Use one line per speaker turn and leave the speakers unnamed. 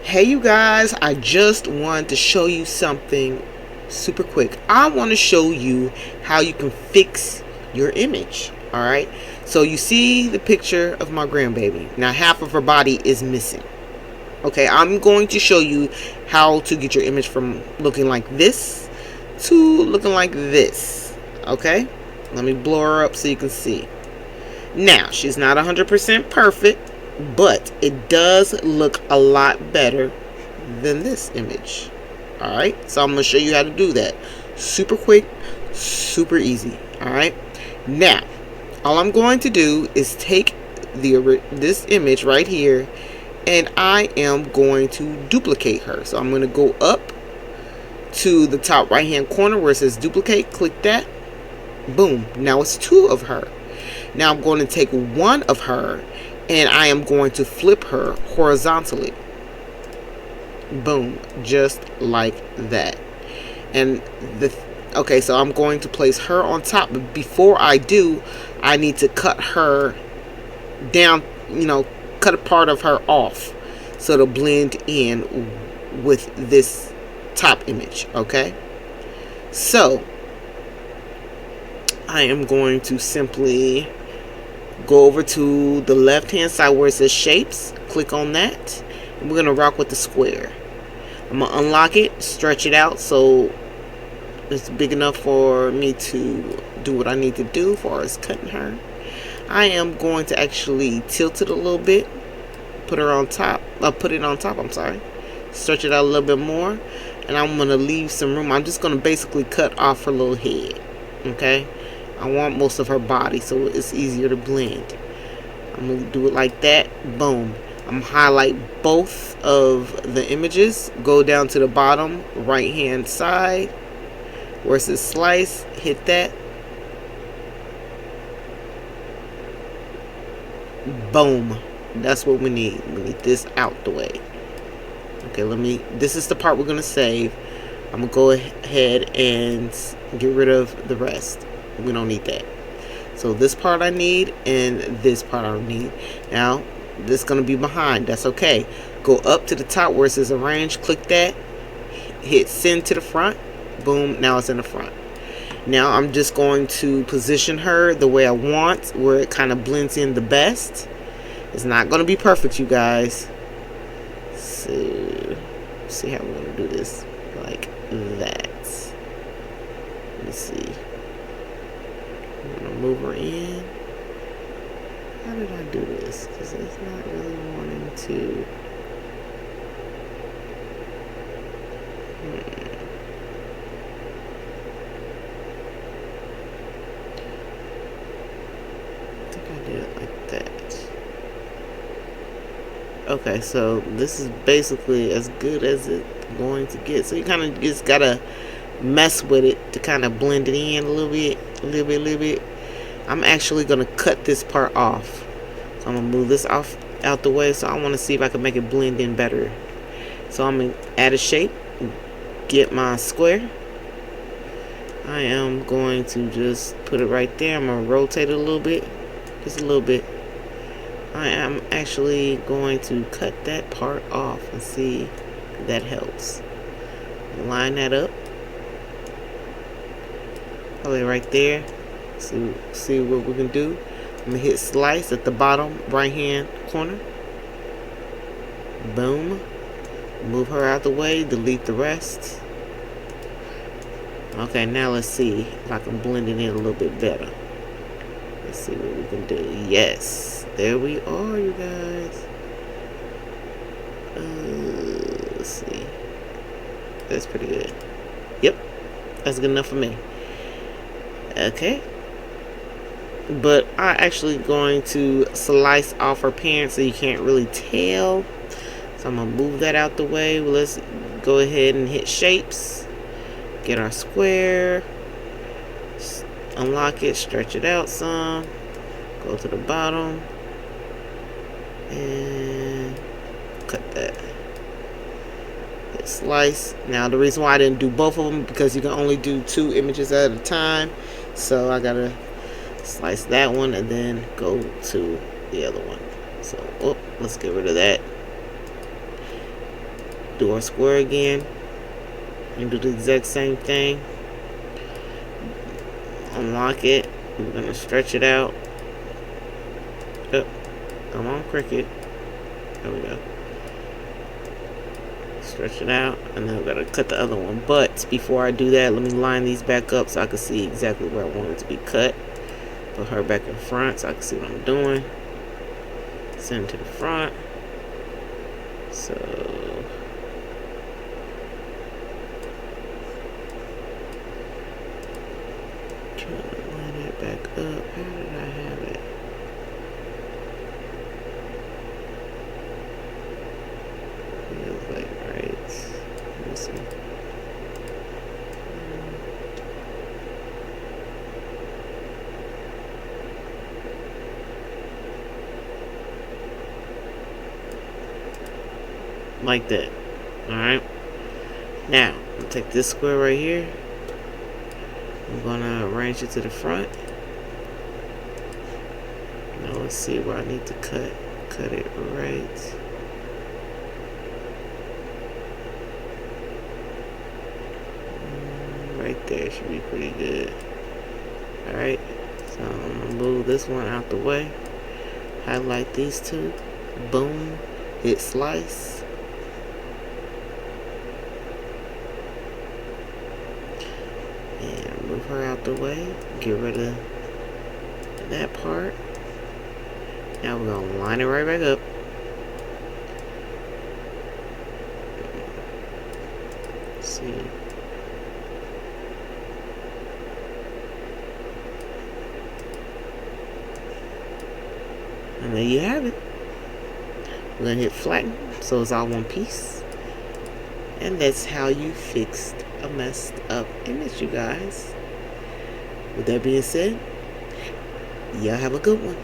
Hey you guys, I just wanted to show you something super quick. I want to show you how you can fix your image. Alright, so you see the picture of my grandbaby. Now half of her body is missing. Okay, I'm going to show you how to get your image from looking like this to looking like this. Okay, let me blow her up so you can see. Now, she's not 100% perfect, but it does look a lot better than this image. Alright, so I'm going to show you how to do that. Super quick, super easy. Alright, now, all I'm going to do is take this image right here, and I am going to duplicate her. So I'm going to go up to the top right hand corner where it says duplicate, click that, boom, now it's two of her. Now I'm going to take one of her and I am going to flip her horizontally. Boom, just like that. And okay, so I'm going to place her on top, but before I do, I need to cut her down, cut a part of her off so it'll blend in with this top image. Okay, so I am going to simply go over to the left hand side where it says shapes, click on that, and we're going to rock with the square. I'm going to unlock it, stretch it out so it's big enough for me to do what I need to do as far as cutting her. I am going to actually tilt it a little bit, put it on top, I'm sorry, stretch it out a little bit more, and I'm going to leave some room. I'm just going to basically cut off her little head. Okay, I want most of her body so it's easier to blend. I'm going to do it like that. Boom. I'm highlight both of the images, go down to the bottom right hand side where it says slice, hit that. Boom. That's what we need. We need this out the way. Okay, this is the part we're going to save. I'm going to go ahead and get rid of the rest. We don't need that. So this part I need, and this part I don't need. Now, this is going to be behind. That's okay. Go up to the top where it says arrange, click that. Hit send to the front. Boom, now it's in the front. Now I'm just going to position her the way I want, where it kind of blends in the best. It's not going to be perfect, you guys. So, see how we're going to do this. Like that. Let me see. I'm going to move her in. How did I do this? Because it's not really wanting to. I think I did it like that. Okay, so this is basically as good as it's going to get. So you kind of just gotta mess with it to kind of blend it in a little bit. I'm actually gonna cut this part off. So I'm gonna move this out the way. So I want to see if I can make it blend in better. So I'm gonna add a shape, get my square. I am going to just put it right there. I'm gonna rotate it a little bit, just a little bit. I am actually going to cut that part off and see if that helps. Line that up. Probably right there. See what we can do. I'm going to hit slice at the bottom right hand corner. Boom. Move her out the way. Delete the rest. Okay, now let's see if I can blend it in a little bit better. Let's see what we can do. Yes. There we are, you guys. Let's see. That's pretty good. Yep. That's good enough for me. Okay. But I'm actually going to slice off her parents so you can't really tell. So I'm going to move that out the way. Well, let's go ahead and hit shapes. Get our square. Unlock it. Stretch it out some. Go to the bottom. And cut that. Hit slice. Now the reason why I didn't do both of them because you can only do 2 images at a time. So I gotta slice that one and then go to the other one. So let's get rid of that. do our square again and do the exact same thing. Unlock it. We're gonna stretch it out. Oh, come on, Cricut. There we go. Stretch it out, and then we're gonna cut the other one. But before I do that, let me line these back up so I can see exactly where I want it to be cut. Put her back in front so I can see what I'm doing. Send it to the front. So trying to line it back up. How did I have it? Feels like right. Let me see. Like that. Alright. Now, I'm gonna take this square right here. I'm gonna arrange it to the front. Now let's see where I need to cut. Cut it right. Right there should be pretty good. Alright. So I'm gonna move this one out the way. Highlight these two. Boom. Hit slice. And move her out the way. Get rid of that part. Now we're going to line it right back up. Let's see. And there you have it. We're going to hit flatten so it's all one piece. And that's how you fixed a messed up image, you guys. With that being said, y'all have a good one.